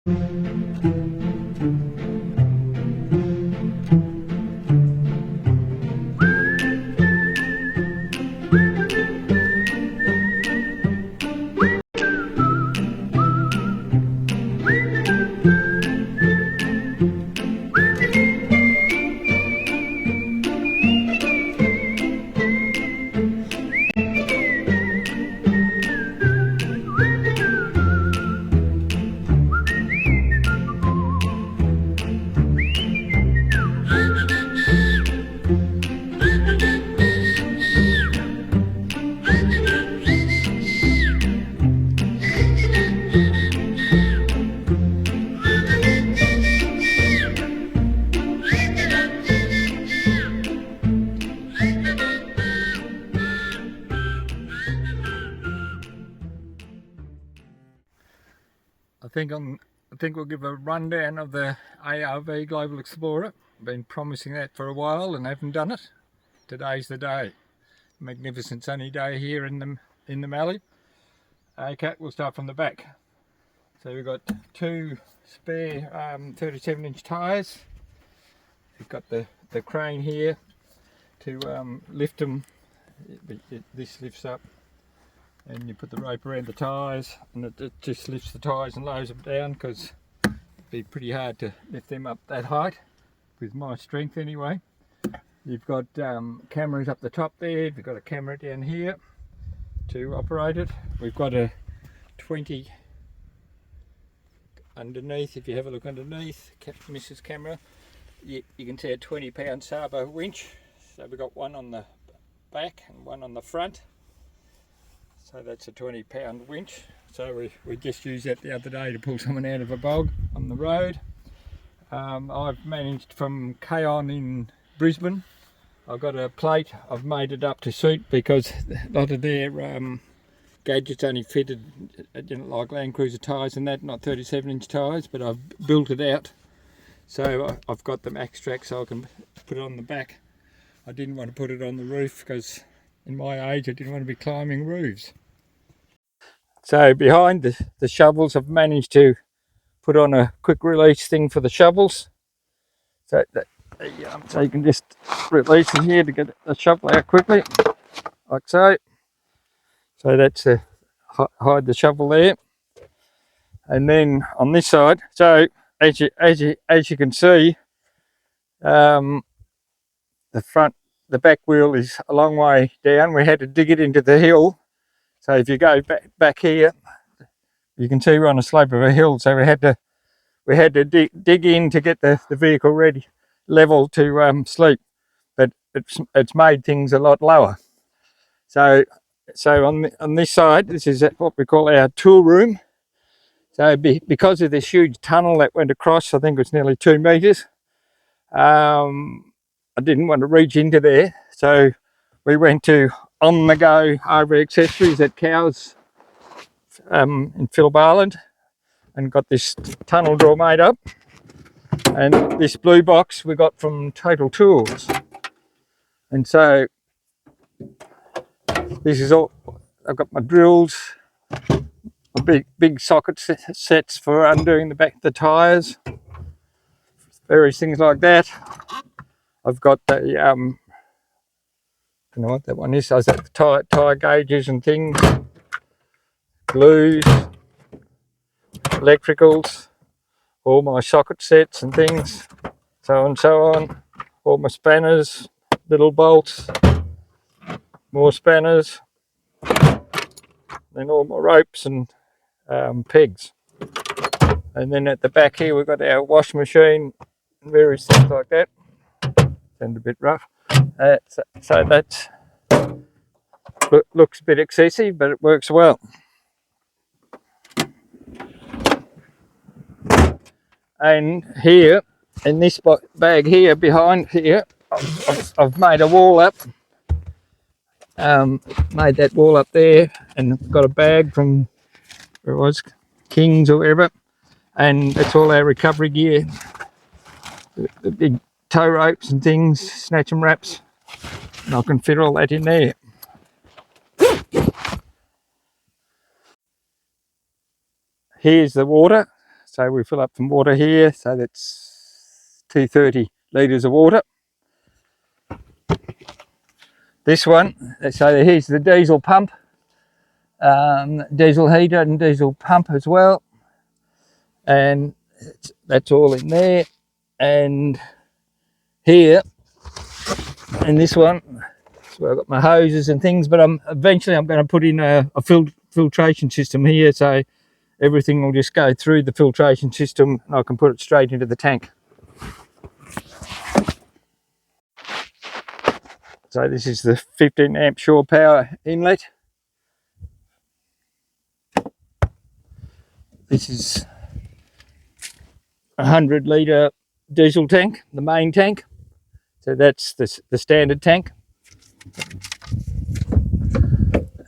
I think we'll give a rundown of the AAV Global Explorer. Been promising that for a while and haven't done it. Today's the day. Magnificent sunny day here in the Mallee. Okay, we'll start from the back. So we've got two spare 37-inch tyres. We've got the crane here to lift them. This lifts up, and you put the rope around the tyres, and it just lifts the tyres and lowers them down, because it'd be pretty hard to lift them up that height with my strength anyway. You've got cameras up the top there. We've got a camera down here to operate it. We've got a 20 underneath. If you have a look underneath, Mrs. Camera, you can see a 20-pound Sabo winch. So we've got one on the back and one on the front. So that's a 20-pound winch. So we just used that the other day to pull someone out of a bog on the road. I've managed from Kaon in Brisbane. I've got a plate. I've made it up to suit, because a lot of their gadgets only fitted, like Land Cruiser tyres and that, not 37-inch tyres, but I've built it out. So I've got the max track, so I can put it on the back. I didn't want to put it on the roof, because in my age I didn't want to be climbing roofs. So behind the shovels, I've managed to put on a quick release thing for the shovels. So you can just release it here to get the shovel out quickly, like so. So that's to hide the shovel there. And then on this side, so as you can see, the back wheel is a long way down. We had to dig it into the hill. So if you go back here, you can see we're on a slope of a hill. So we had to dig in to get the vehicle ready, level to sleep. But it's made things a lot lower. So on this side, this is what we call our tool room. So because of this huge tunnel that went across, I think it was nearly 2 meters. I didn't want to reach into there, so we went to on-the-go RV accessories at Cows in Phillip Island, and got this tunnel drawer made up. And this blue box we got from Total Tools. And so this is all. I've got my drills, my big socket sets for undoing the back of the tyres, various things like that. I've got the I don't know what that one is. So I've got the tyre gauges and things, glues, electricals, all my socket sets and things, so on and so on. All my spanners, little bolts, more spanners, then all my ropes and pegs. And then at the back here we've got our wash machine and various things like that. Sound a bit rough. So that looks a bit excessive, but it works well. And here, in this bag here, behind here, I've made a wall up. Made that wall up there, and I've got a bag from, where it was, Kings or wherever, and it's all our recovery gear. The big tow ropes and things, snatch and wraps, and I can fit all that in there. Here's the water. So we fill up some water here, so that's 230 litres of water. This one, so here's the diesel pump, diesel heater and diesel pump as well, and that's all in there. And here in this one, so I've got my hoses and things, but eventually I'm going to put in a filtration system here, so everything will just go through the filtration system and I can put it straight into the tank. So this is the 15 amp shore power inlet. This is a 100 litre diesel tank, the main tank. So that's the standard tank.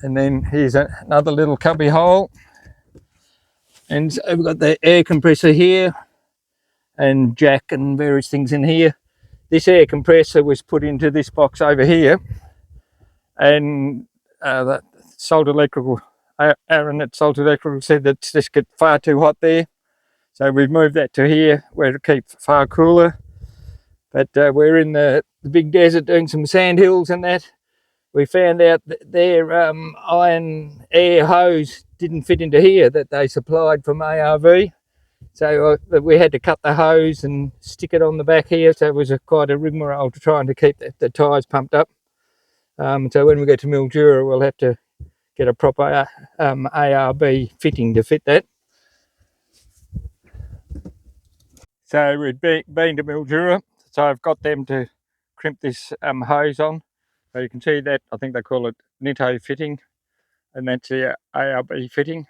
And then here's another little cubby hole. And so we've got the air compressor here and jack and various things in here. This air compressor was put into this box over here, and that Salt Electrical, Aaron at Salt Electrical said that it's just get far too hot there. So we've moved that to here where it'll keep far cooler. But we're in the big desert doing some sand hills and that. We found out that their iron air hose didn't fit into here that they supplied from AAV. So we had to cut the hose and stick it on the back here. So it was quite a rigmarole to trying to keep the tyres pumped up. So when we get to Mildura, we'll have to get a proper ARB fitting to fit that. So we've been to Mildura. So I've got them to crimp this hose on. So you can see that, I think they call it Nitto fitting, and that's the ARB fitting.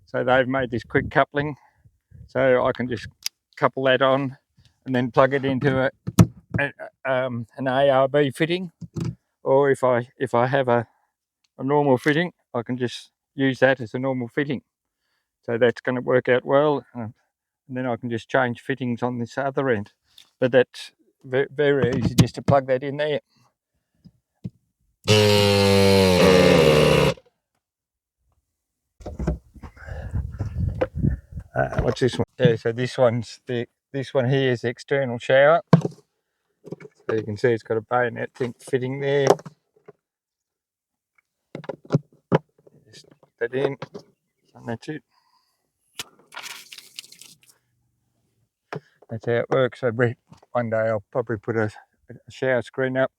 So they've made this quick coupling. So I can just couple that on and then plug it into an ARB fitting, or if I have a normal fitting, I can just use that as a normal fitting. So that's going to work out well, and then I can just change fittings on this other end. But that's very easy just to plug that in there. What's this one? Yeah, so this one here is the external shower. So you can see it's got a bayonet fitting there. Just put that in, and that's it. That's how it works. So one day I'll probably put a shower screen up,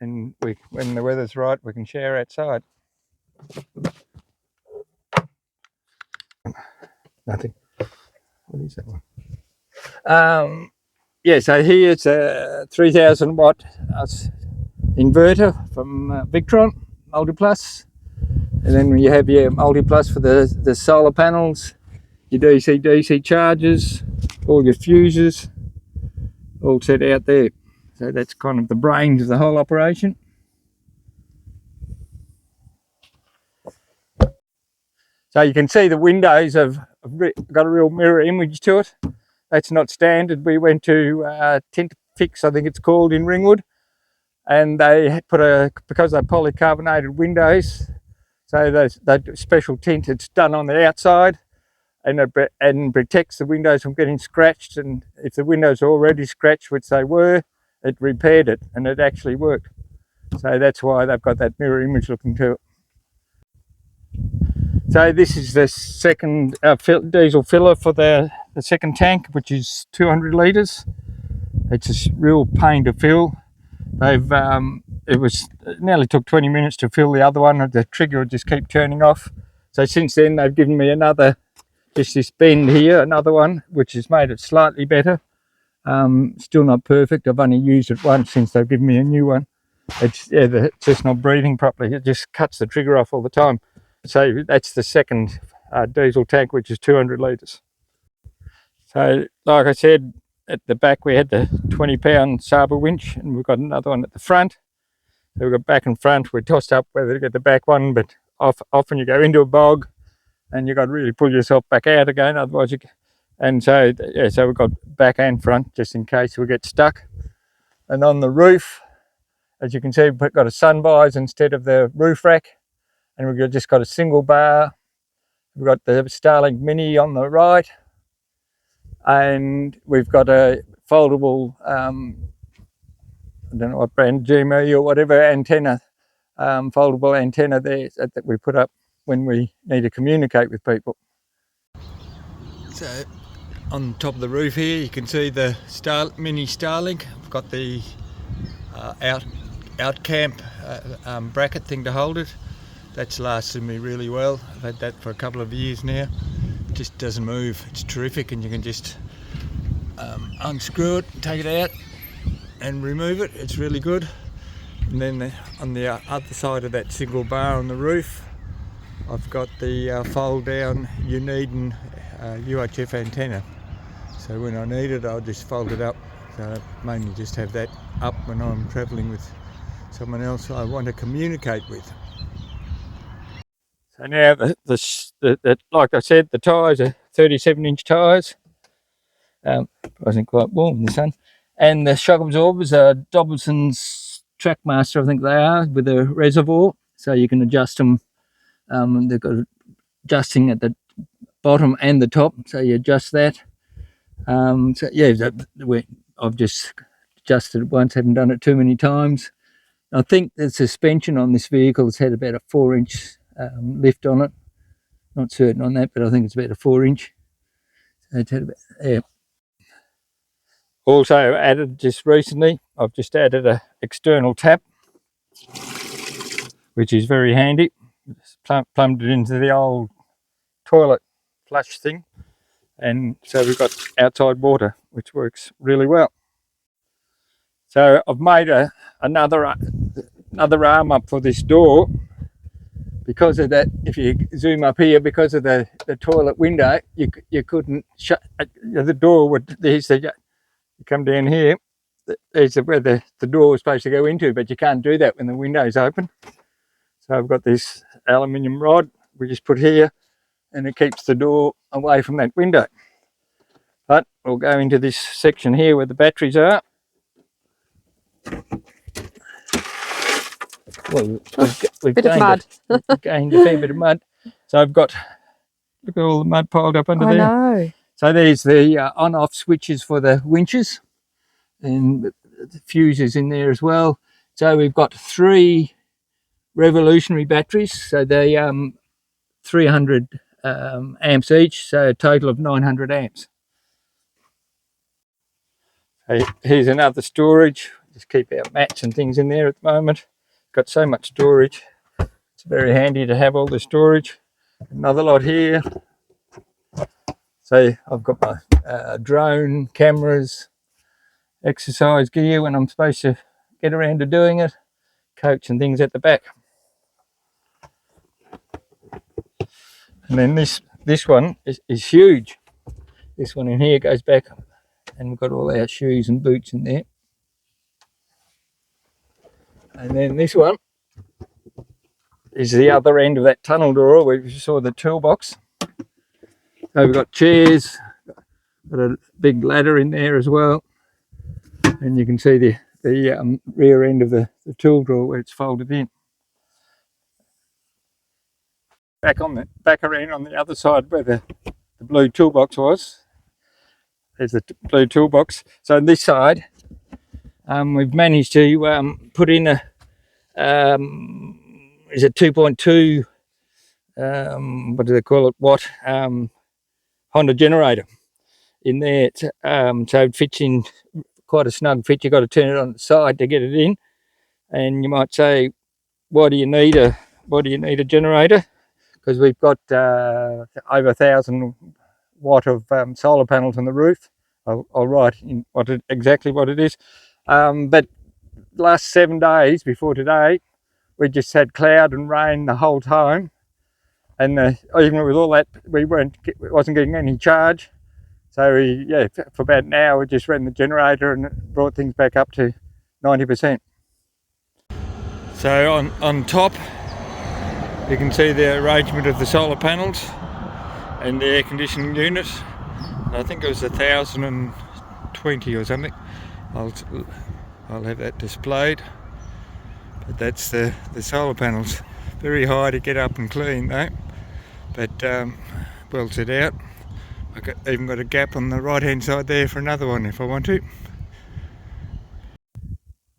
and when the weather's right, we can shower outside. Nothing. What is that one? Yeah, so here's a 3000 watt inverter from Victron Multiplus, and then you have your Multiplus for the solar panels, your DC chargers, all your fuses, all set out there. So that's kind of the brains of the whole operation. So you can see the windows have got a real mirror image to it. That's not standard. We went to Tint Fix, I think it's called, in Ringwood, and they put because they're polycarbonated windows, so that special tint, it's done on the outside, and protects the windows from getting scratched. And if the windows are already scratched, which they were, it repaired it, and it actually worked. So that's why they've got that mirror image looking to it. So this is the second diesel filler for the second tank, which is 200 litres. It's a real pain to fill. It nearly took 20 minutes to fill the other one. The trigger would just keep turning off. So since then they've given me just this bend here, another one, which has made it slightly better. Still not perfect. I've only used it once since they've given me a new one. It's just not breathing properly. It just cuts the trigger off all the time. So that's the second diesel tank, which is 200 litres. So like I said, at the back we had the 20-pound Sabre winch, and we've got another one at the front. So we've got back and front. We're tossed up whether to get the back one, but often you go into a bog and you've got to really pull yourself back out again, otherwise so we've got back and front just in case we get stuck. And on the roof, as you can see, we've got a sun visor instead of the roof rack, and we've just got a single bar. We've got the Starlink Mini on the right, and we've got a foldable, I don't know what brand, GME or whatever, antenna, foldable antenna there that we put up when we need to communicate with people. So on top of the roof here you can see the mini Starlink. I've got the out camp bracket thing to hold it. That's lasted me really well. I've had that for a couple of years now. It just doesn't move. It's terrific, and you can just unscrew it, take it out and remove it. It's really good. And then on the other side of that single bar on the roof, I've got the fold down Uniden UHF antenna. So when I need it, I'll just fold it up. So I mainly just have that up when I'm travelling with someone else I want to communicate with. So now, like I said, the tyres are 37-inch tyres. Wasn't quite warm in the sun. And the shock absorbers are Dobson's Trackmaster, I think they are, with a reservoir. So you can adjust them. They've got adjusting at the bottom and the top, so you adjust that. So yeah, I've just adjusted it once, haven't done it too many times. I think the suspension on this vehicle has had about a 4-inch lift on it. Not certain on that, but I think it's about a 4-inch. So it's had about, yeah. Also added just recently, I've just added an external tap, which is very handy. Just plumbed it into the old toilet flush thing, and so we've got outside water, which works really well. So I've made another arm up for this door because of that. If you zoom up here, because of the toilet window, you couldn't shut the door. You come down here, there's where the door was supposed to go into, but you can't do that when the window's open. So I've got this aluminium rod we just put here, and it keeps the door away from that window. But we'll go into this section here where the batteries are. Well, we've gained a fair bit of mud. So I've got, look at all the mud piled up under there. I know. So there's the on-off switches for the winches, and the fuses in there as well. So we've got 3 revolutionary batteries. So they 300 amps each, so a total of 900 amps. Here's another storage. Just keep our mats and things in there at the moment. Got so much storage. It's very handy to have all the storage. Another lot here. So I've got my drone cameras, exercise gear when I'm supposed to get around to doing it, coats and things at the back. And then this one is huge. This one in here goes back, and we've got all our shoes and boots in there. And then this one is the other end of that tunnel door where you saw the toolbox. So we've got chairs, got a big ladder in there as well, and you can see the rear end of the tool drawer where it's folded in. Back around on the other side where the blue toolbox was. There's the blue toolbox. So on this side, we've managed to put in a 2.2 what do they call it? Watt Honda generator in there. So it fits in quite a snug fit. You've got to turn it on the side to get it in. And you might say, why do you need a generator? Because we've got over 1,000 watt of solar panels on the roof. I'll write in exactly what it is. But last 7 days before today, we just had cloud and rain the whole time, and even with all that, we wasn't getting any charge. So for about an hour, we just ran the generator and it brought things back up to 90%. So on top, you can see the arrangement of the solar panels and the air conditioning unit. I think it was 1,020 or something. I'll have that displayed. But that's the solar panels. Very high to get up and clean though, but well set out. I've even got a gap on the right hand side there for another one if I want to.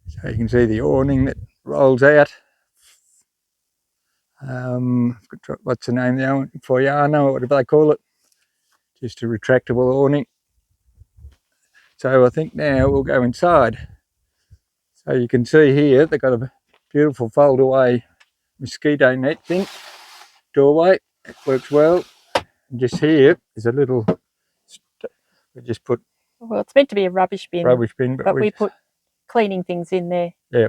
So you can see the awning that rolls out. What's the name now? Foyano or whatever they call it. Just a retractable awning. So I think now we'll go inside. So you can see here they've got a beautiful fold away mosquito net thing. Doorway, it works well. And just here is a little, we just put, well, it's meant to be a rubbish bin, but we put cleaning things in there. Yeah.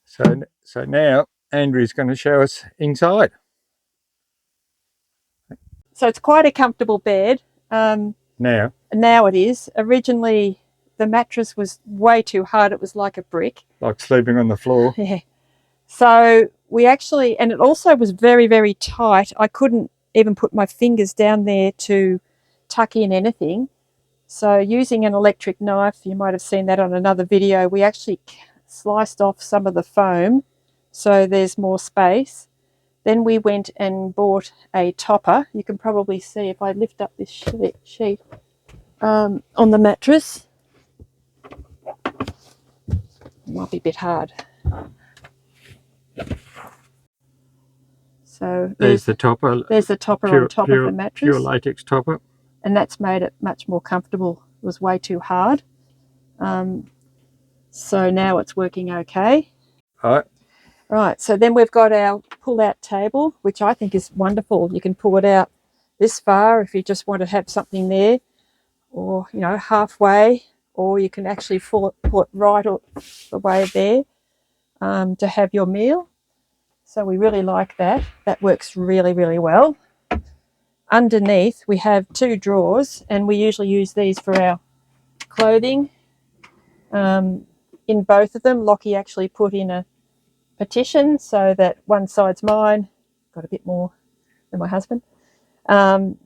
So now Andrew's going to show us inside. So it's quite a comfortable bed. Now it is. Originally the mattress was way too hard. It was like a brick. Like sleeping on the floor. Yeah. So we actually, and it also was very, very tight. I couldn't even put my fingers down there to tuck in anything. So using an electric knife, you might have seen that on another video, we actually sliced off some of the foam so there's more space. Then we went and bought a topper. You can probably see if I lift up this sheet on the mattress. It might be a bit hard. So there's the topper. There's the topper on top of the mattress. Pure latex topper. And that's made it much more comfortable. It was way too hard. So now it's working okay. Right, so then we've got our pull-out table, which I think is wonderful. You can pull it out this far if you just want to have something there, or, you know, halfway, or you can actually pull it right the way there to have your meal. So we really like that. That works really, really well. Underneath, we have 2 drawers, and we usually use these for our clothing. In both of them, Lockie actually put in a partition so that one side's mine, got a bit more than my husband, and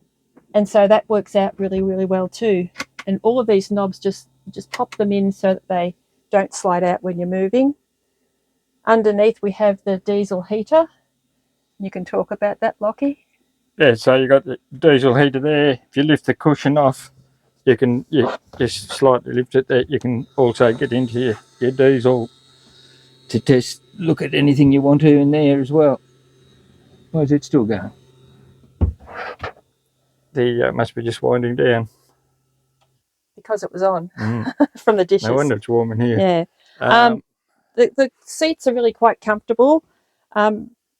so that works out really, really well too. And all of these knobs, just pop them in so that they don't slide out when you're moving. Underneath we have the diesel heater. You can talk about that, Lockie. Yeah, so you got the diesel heater there. If you lift the cushion off, you just slightly lift it there. You can also get into your diesel to look at anything you want to in there as well. Why is it still going? The must be just winding down. Because it was on from the dishes. No wonder it's warm in here. Yeah. The seats are really quite comfortable.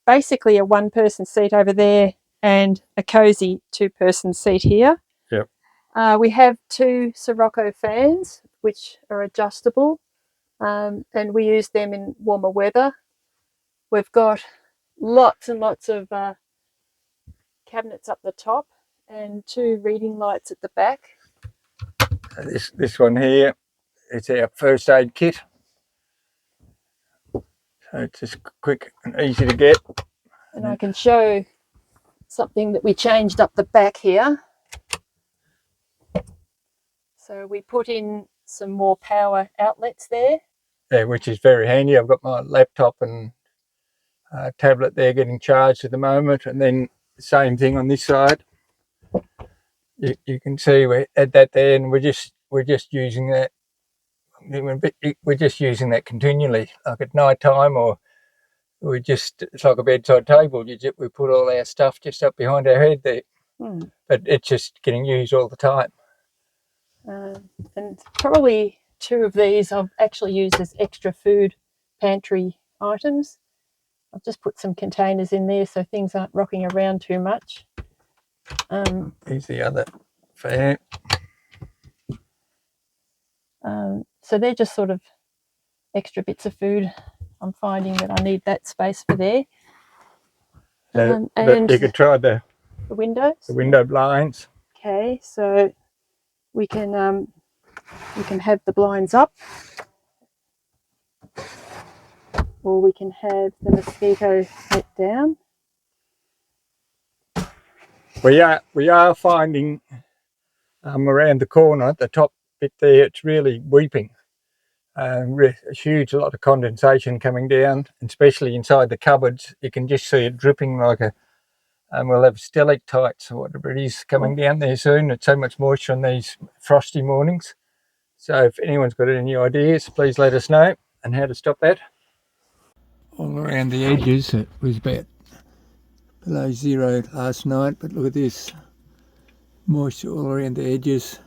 Basically a 1-person seat over there and a cosy 2-person seat here. Yep. We have 2 Sirocco fans, which are adjustable, and we use them in warmer weather. We've got lots and lots of cabinets up the top and 2 reading lights at the back. This one here, it's our first aid kit. So it's just quick and easy to get. And I can show something that we changed up the back here. So we put in some more power outlets there. Yeah, which is very handy. I've got my laptop and tablet there getting charged at the moment, and then the same thing on this side. You can see we had that there, and we're just using that. We're just using that continually, like at night time, or it's like a bedside table. We put all our stuff just up behind our head there, but it's just getting used all the time. And probably 2 of these I've actually used as extra food pantry items. I've just put some containers in there so things aren't rocking around too much. Here's the other fan. So they're just sort of extra bits of food. I'm finding that I need that space for there. And you could try the windows. The window blinds. Okay, so we can have the blinds up, or we can have the mosquito net down. We are finding around the corner at the top bit there, it's really weeping. A huge lot of condensation coming down, and especially inside the cupboards, you can just see it dripping like and we'll have stalactites or whatever it is coming down there soon. It's so much moisture on these frosty mornings. So if anyone's got any ideas, please let us know and how to stop that. All around the edges, it was about below zero last night, but look at this, moisture all around the edges.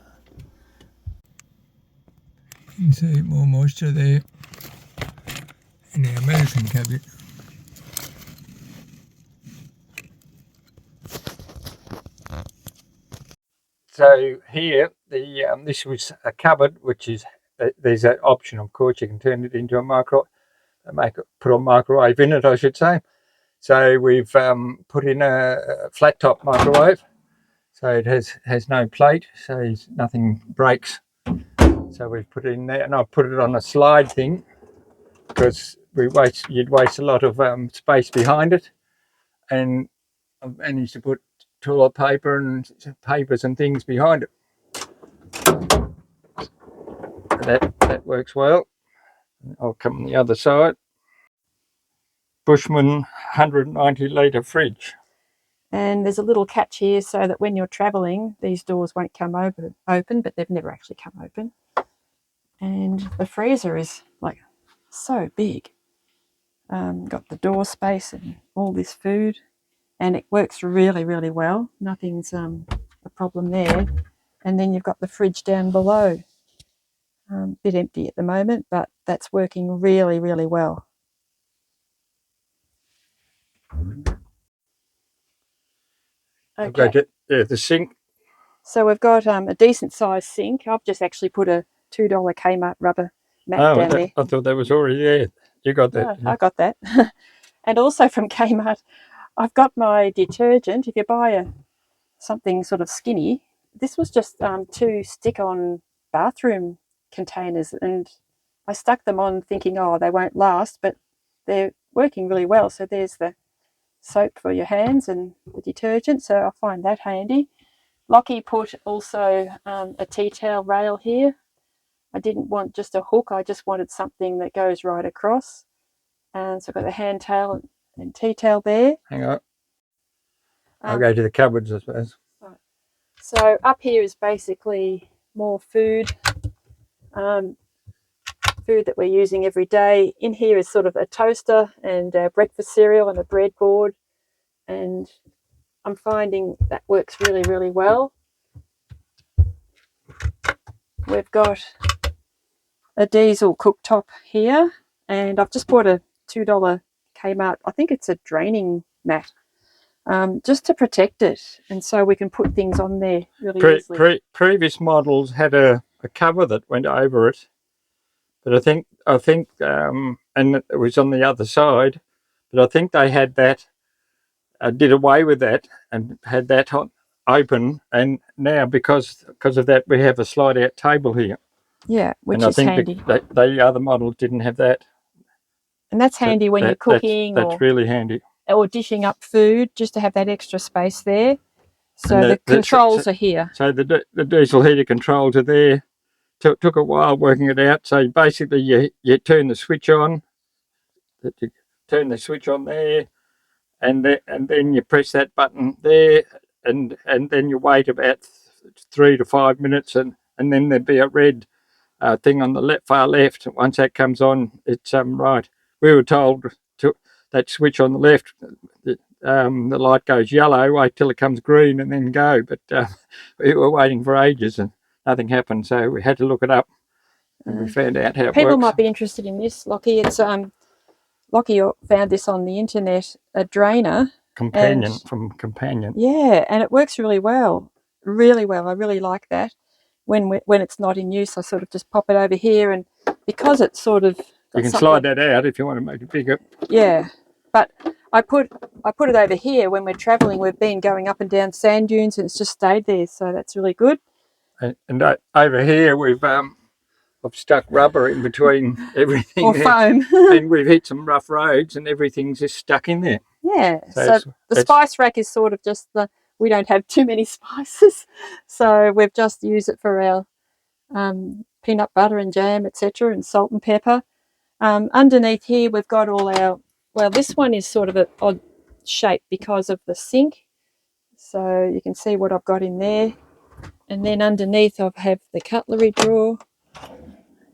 You can see more moisture there in our medicine cabinet. So here, this was a cupboard, which is there's an option, of course, you can turn it into a put a microwave in it, I should say. So we've put in a flat top microwave, so it has no plate, so nothing breaks. So we've put it in there, and I've put it on a slide thing because you'd waste a lot of space behind it, and I've managed to put toilet paper and papers and things behind it. That works well. I'll come on the other side. Bushman 190 litre fridge. And there's a little catch here so that when you're travelling, these doors won't come open, but they've never actually come open. And the freezer is like so big. Got the door space and all this food, and it works really, really well. Nothing's a problem there. And then you've got the fridge down below. A bit empty at the moment, but that's working really, really well. Okay. The sink. So we've got a decent sized sink. I've just actually put a $2 Kmart rubber mat down there. I thought that was already there. You got that? No, I got that. And also from Kmart, I've got my detergent. If you buy something sort of skinny, this was just 2 stick-on bathroom containers, and I stuck them on thinking, oh, they won't last, but they're working really well. So there's the soap for your hands and the detergent, so I find that handy. Lockie put also a tea towel rail here. I didn't want just a hook, I just wanted something that goes right across. And so I've got the hand towel and tea towel there. Hang on. I'll go to the cupboards, I suppose. Right. So up here is basically more food, food that we're using every day. In here is sort of a toaster and a breakfast cereal and a breadboard. And I'm finding that works really, really well. We've got a diesel cooktop here, and I've just bought a $2 Kmart, I think it's a draining mat, just to protect it, and so we can put things on there really easily. Previous models had a cover that went over it, but I think and it was on the other side, but I think they had that, did away with that and had that open, and now because of that we have a slide out table here. Yeah, which is handy. The other models didn't have that. And that's handy when you're cooking. That's really handy. Or dishing up food, just to have that extra space there. So the controls are here. So the diesel heater controls are there. Took a while working it out. So basically you turn the switch on. You turn the switch on there, and then you press that button there, and then you wait about 3 to 5 minutes, and then there'd be a red thing on the far left. Once that comes on, it's right. We were told that switch on the left, the light goes yellow, wait till it comes green and then go. But we were waiting for ages and nothing happened, so we had to look it up, and we found out how it works. People might be interested in this, Lockie. It's Lockie found this on the internet, a drainer. From Companion. Yeah, and it works really well. Really well. I really like that. When it's not in use, I sort of just pop it over here, and because it's sort of you can slide that out if you want to make it bigger. Yeah, but I put it over here when we're travelling. We've been going up and down sand dunes, and it's just stayed there, so that's really good. And over here I've stuck rubber in between everything. Or foam. And we've hit some rough roads, and everything's just stuck in there. Yeah, so the spice rack is sort of just we don't have too many spices, so we've just used it for our peanut butter and jam, etc., and salt and pepper. Underneath here we've got all our, well, this one is sort of an odd shape because of the sink. So you can see what I've got in there. And then underneath I have the cutlery drawer.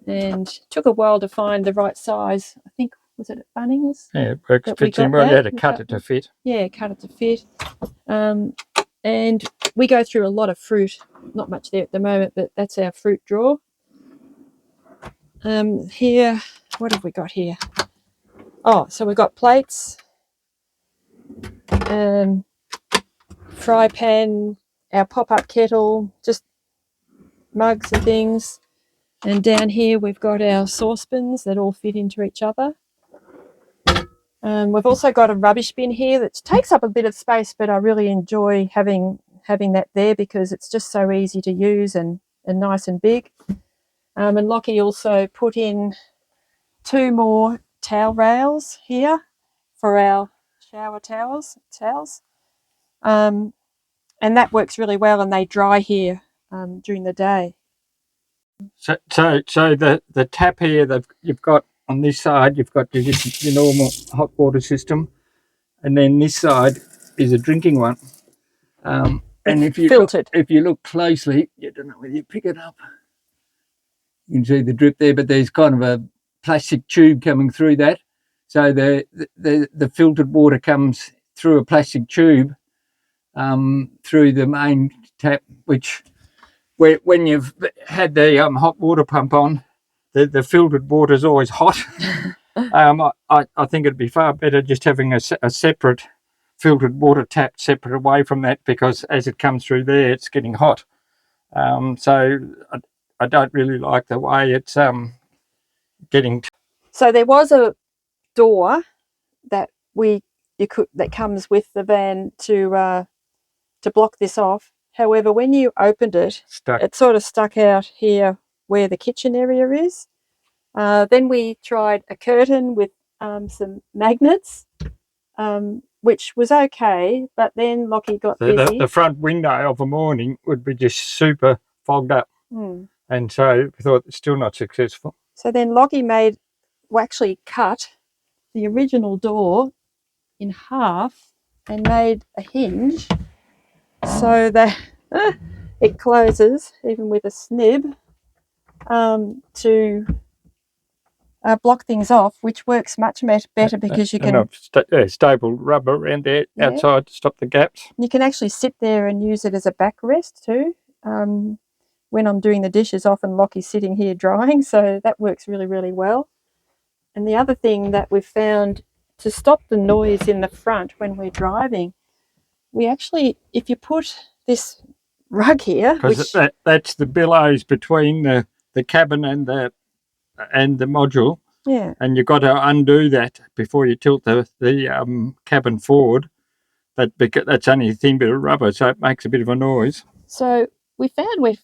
And it took a while to find the right size. I think, was it at Bunnings? Yeah, it works, fits in well. You had to cut it to fit. Yeah, cut it to fit. And we go through a lot of fruit. Not much there at the moment, but that's our fruit drawer. Here, what have we got here? Oh, so we've got plates, fry pan, our pop-up kettle, just mugs and things. And down here we've got our saucepans that all fit into each other. We've also got a rubbish bin here that takes up a bit of space, but I really enjoy having that there because it's just so easy to use and nice and big. And Lockie also put in 2 more towel rails here for our shower towels. And that works really well, and they dry here during the day. So the tap here, you've got on this side, you've got your normal hot water system, and then this side is a drinking one. And if you look closely, I don't know whether you pick it up. You can see the drip there, but there's kind of a plastic tube coming through that. So the filtered water comes through a plastic tube through the main tap, which when you've had the hot water pump on, the filtered water is always hot. I think it'd be far better just having a separate filtered water tap separate away from that, because as it comes through there, it's getting hot. So I don't really like the way it's getting. So there was a door that that comes with the van to block this off. However, when you opened it, it sort of stuck out here where the kitchen area is. Then we tried a curtain with some magnets, which was okay, but then Lockie got busy. The front window of a morning would be just super fogged up. And so we thought it's still not successful. So then Lockie actually cut the original door in half and made a hinge so that it closes even with a snib to block things off, which works much better because you can staple rubber around there outside to stop the gaps. You can actually sit there and use it as a backrest too. When I'm doing the dishes, often Lockie's sitting here drying, so that works really, really well. And the other thing that we've found to stop the noise in the front when we're driving, we actually, if you put this rug here, because that's the billows between the cabin and the module, and you've got to undo that before you tilt the cabin forward. That's only a thin bit of rubber, so it makes a bit of a noise. So we found with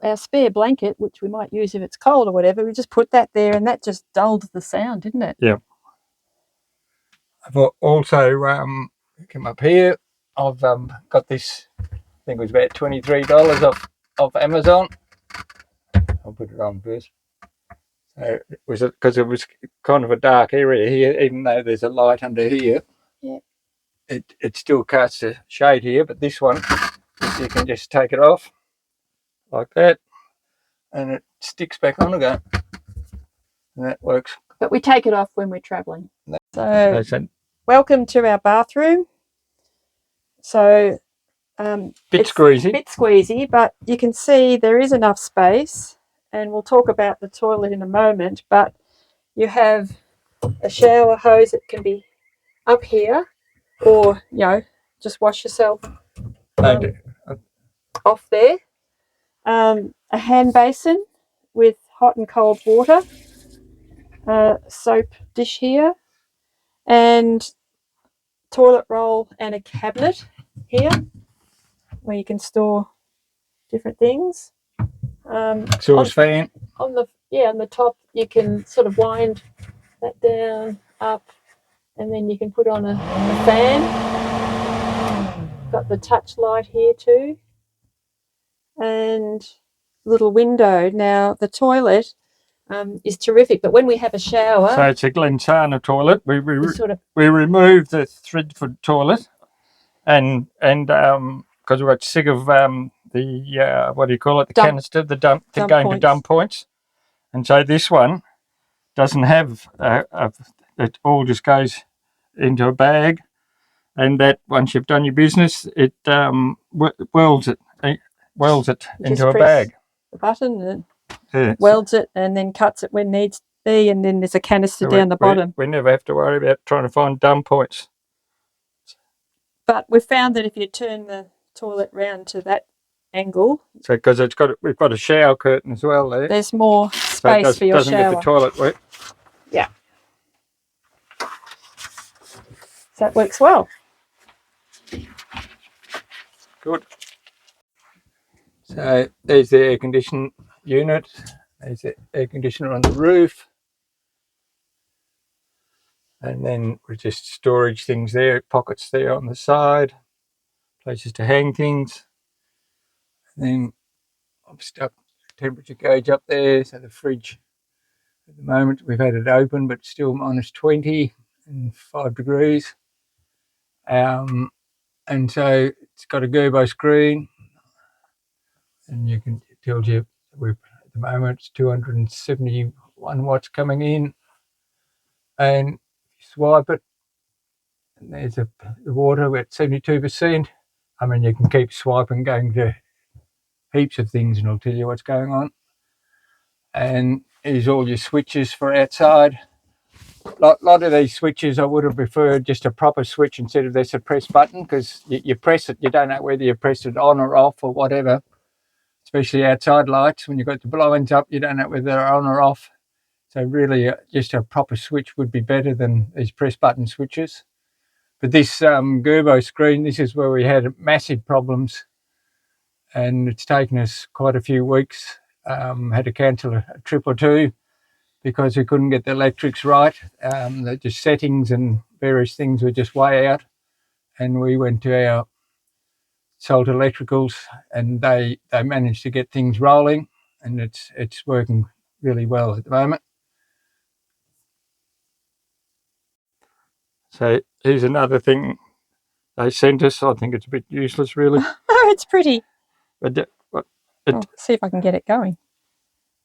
our spare blanket, which we might use if it's cold or whatever, we just put that there, and that just dulled the sound, didn't it? Yeah. I've also come up here. I've got this. I think it was about $23 off Amazon. I'll put it on first. So it was because it was kind of a dark area here, even though there's a light under here. Yeah. It still casts a shade here, but this one you can just take it off like that, and it sticks back on again, and that works. But we take it off when we're travelling. So welcome to our bathroom. So bit squeezy, but you can see there is enough space, and we'll talk about the toilet in a moment. But you have a shower hose that can be up here, or just wash yourself off there. A hand basin with hot and cold water, soap dish here, and toilet roll and a cabinet here where you can store different things. Exhaust fan. On the top you can sort of wind that down, up, and then you can put on a fan. Got the touch light here too, and little window. Now the toilet is terrific, but when we have a shower, so it's a Glensana toilet. We remove the threadfoot toilet, and because we got sick of the what do you call it? The canister, the going to dump points, and so this one doesn't have it all just goes into a bag, and that once you've done your business, it welds it into a bag. The button and welds it, and then cuts it when needs to be, and then there's a canister down the bottom. We never have to worry about trying to find dump points. But we've found that if you turn the toilet round to that angle, so because we've got a shower curtain as well there. There's more space for your shower. Doesn't get the toilet wet. Yeah. So it works well. Good. So there's the air conditioning unit. There's the air conditioner on the roof. And then we just storage things there, pockets there on the side, places to hang things. And then I've stuck temperature gauge up there. So the fridge, at the moment we've had it open, but still -20 and 5 degrees. And so it's got a Gerbo screen, and it tells you at the moment it's 271 watts coming in, and if you swipe it, and there's the water at 72%. I mean, you can keep swiping, going to heaps of things, and it'll tell you what's going on. And here's all your switches for outside. Lot of these switches I would have preferred just a proper switch instead of this a press button, because you press it, you don't know whether you pressed it on or off or whatever. Especially outside lights, when you've got the blinds up, you don't know whether they're on or off. So really just a proper switch would be better than these press button switches. But this Gerbo screen, this is where we had massive problems, and it's taken us quite a few weeks. Had to cancel a trip or two because we couldn't get the electrics right. The settings and various things were just way out, and we went to our Salt Electricals, and they managed to get things rolling, and it's working really well at the moment. So here's another thing they sent us. I think it's a bit useless, really. Oh, it's pretty. But see if I can get it going.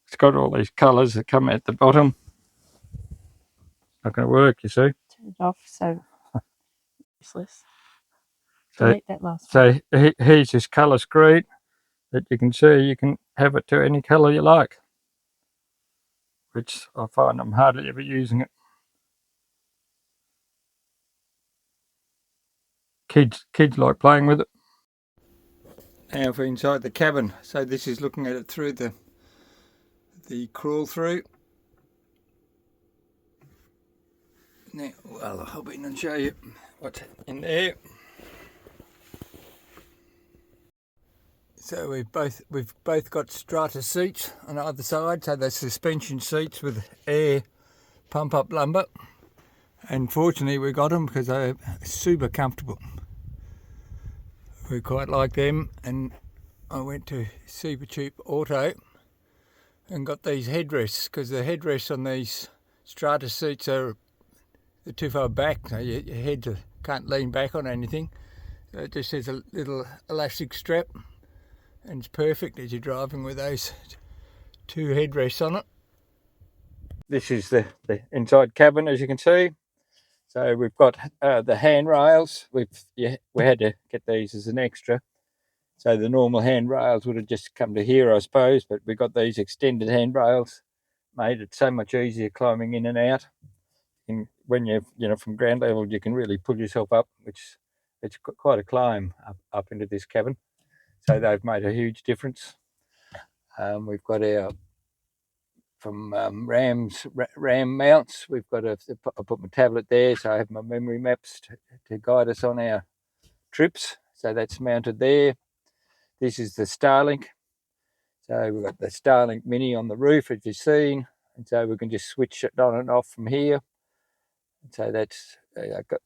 It's got all these colours that come at the bottom. Not going to work, you see. Turn it off, so useless. Delete that last one. So here's this colour screen that you can see. You can have it to any colour you like, which I find I'm hardly ever using it. Kids like playing with it. Now for inside the cabin. So this is looking at it through the crawl through. Now, well, I'll hop in and show you what's in there. So we've both got strata seats on either side. So they're suspension seats with air pump up lumbar. And fortunately we got them because they're super comfortable. We quite like them, and I went to Super Cheap Auto and got these headrests, because the headrests on these strata seats they're too far back, so your head can't lean back on anything. So it just has a little elastic strap, and it's perfect as you're driving with those two headrests on it. This is the inside cabin, as you can see. So we've got the handrails. We had to get these as an extra. So the normal handrails would have just come to here, I suppose, but we got these extended handrails. Made it so much easier climbing in and out. And when you're from ground level, you can really pull yourself up, which it's quite a climb up into this cabin. So they've made a huge difference. We've got our from RAM mounts. We've got I put my tablet there, so I have my memory maps to guide us on our trips. So that's mounted there. This is the Starlink. So we've got the Starlink Mini on the roof, as you've seen, and so we can just switch it on and off from here. And so that's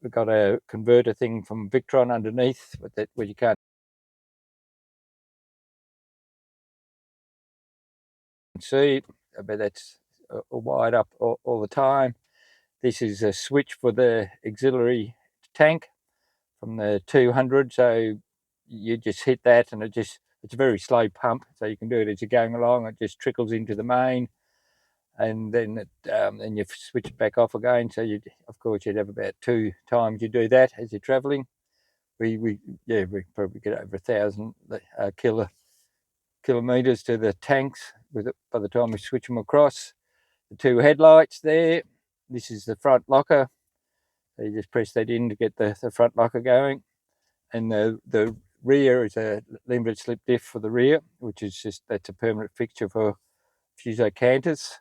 we've got a converter thing from Victron underneath, but where you can't see, but that's wide up all the time. This is a switch for the auxiliary tank from the 200, so you just hit that, and it's a very slow pump, so you can do it as you're going along. It just trickles into the main, and then then you switch it back off again. So of course you'd have about 2 times you do that as you're traveling. We probably get over 1,000 kilometers to the tanks by the time we switch them across. The 2 headlights there. This is the front locker. So you just press that in to get the front locker going, and the rear is a limited slip diff for the rear, which is that's a permanent fixture for Fuso Canters.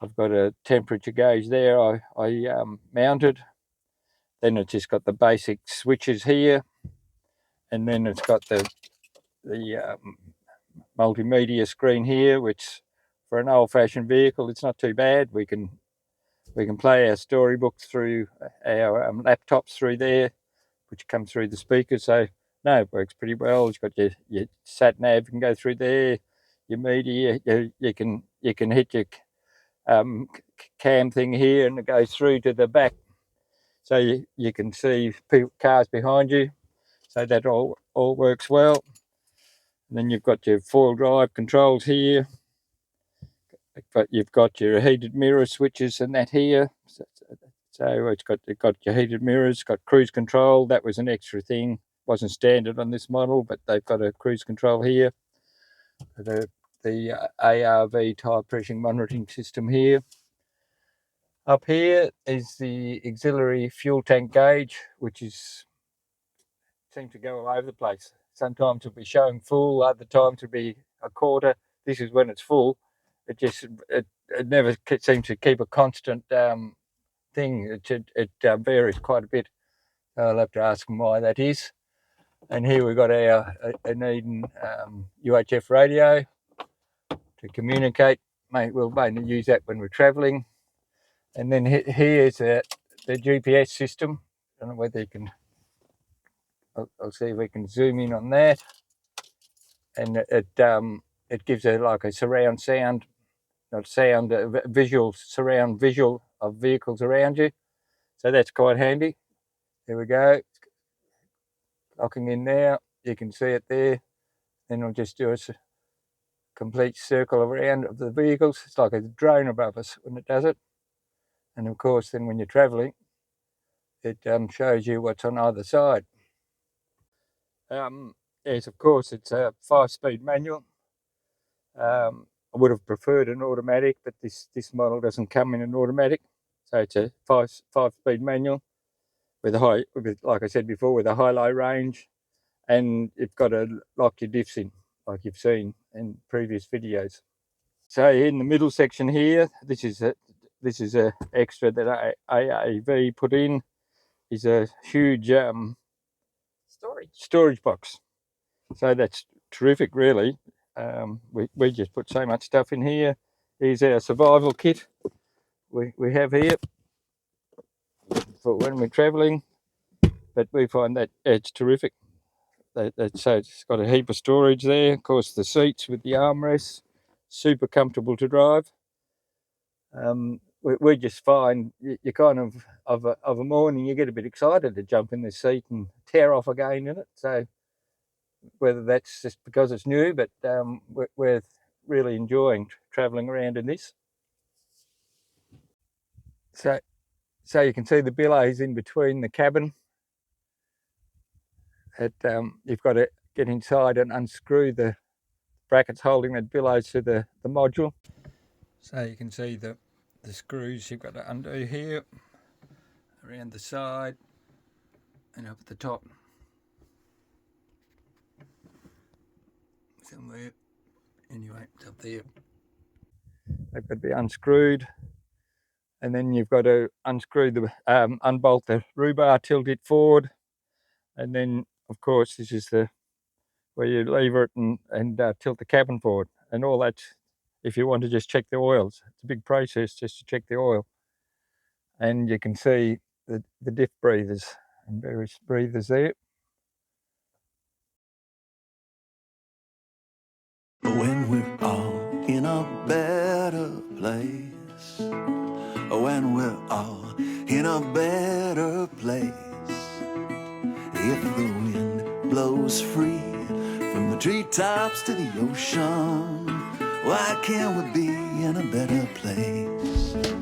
I've got a temperature gauge there I mounted. Then it's just got the basic switches here, and then it's got the multimedia screen here, which for an old-fashioned vehicle, it's not too bad. We can play our storybooks through our laptops through there, which come through the speakers. So no, it works pretty well. It's got your sat nav, you can go through there. Your media, you can hit your cam thing here, and it goes through to the back, so you can see cars behind you. So that all works well. And then you've got your 4-wheel drive controls here, but you've got your heated mirror switches and that here. So it's got your heated mirrors, got cruise control. That was an extra thing, wasn't standard on this model, but they've got a cruise control here. The AAV tire pressure monitoring system here. Up here is the auxiliary fuel tank gauge, which seems to go all over the place. Sometimes it'll be showing full, other times it'll be a quarter. This is when it's full. It never seems to keep a constant thing. It varies quite a bit. I'll have to ask them why that is. And here we've got our Eden UHF radio to communicate. We'll mainly use that when we're travelling. And then here's the GPS system. I don't know whether you can. I'll see if we can zoom in on that. And it gives like a surround sound, not sound, surround visual of vehicles around you. So that's quite handy. There we go. Locking in now. You can see it there. Then it'll just do a complete circle around of the vehicles. It's like a drone above us when it does it. And of course, then when you're traveling, it shows you what's on either side. Yes, of course, it's a 5-speed manual. I would have preferred an automatic, but this model doesn't come in an automatic. So it's a 5-speed manual with like I said before, with a high-low range, and you've got to lock your diffs in, like you've seen in previous videos. So in the middle section here, this is a extra that AAV put in. Is a huge storage box. So that's terrific, really. We just put so much stuff in here. Here's our survival kit we have here for when we're traveling, but we find that it's terrific. So it's got a heap of storage there. Of course, the seats with the armrests, super comfortable to drive. We just find you kind of a morning you get a bit excited to jump in the seat and tear off again in it. So whether that's just because it's new, but we're really enjoying travelling around in this. So you can see the billows in between the cabin. You've got to get inside and unscrew the brackets holding that billows to the module. So you can see the screws you've got to undo here, around the side and up at the top. Somewhere, anyway, it's up there. They've got to be unscrewed, and then you've got to unscrew unbolt the rhubar, tilt it forward, and then of course this is where you lever it and tilt the cabin forward, and all that. If you want to just check the oils, it's a big process just to check the oil. And you can see the diff breathers and various breathers there. When we're all in a better place, when we're all in a better place, if the wind blows free from the treetops to the ocean. Why can't we be in a better place?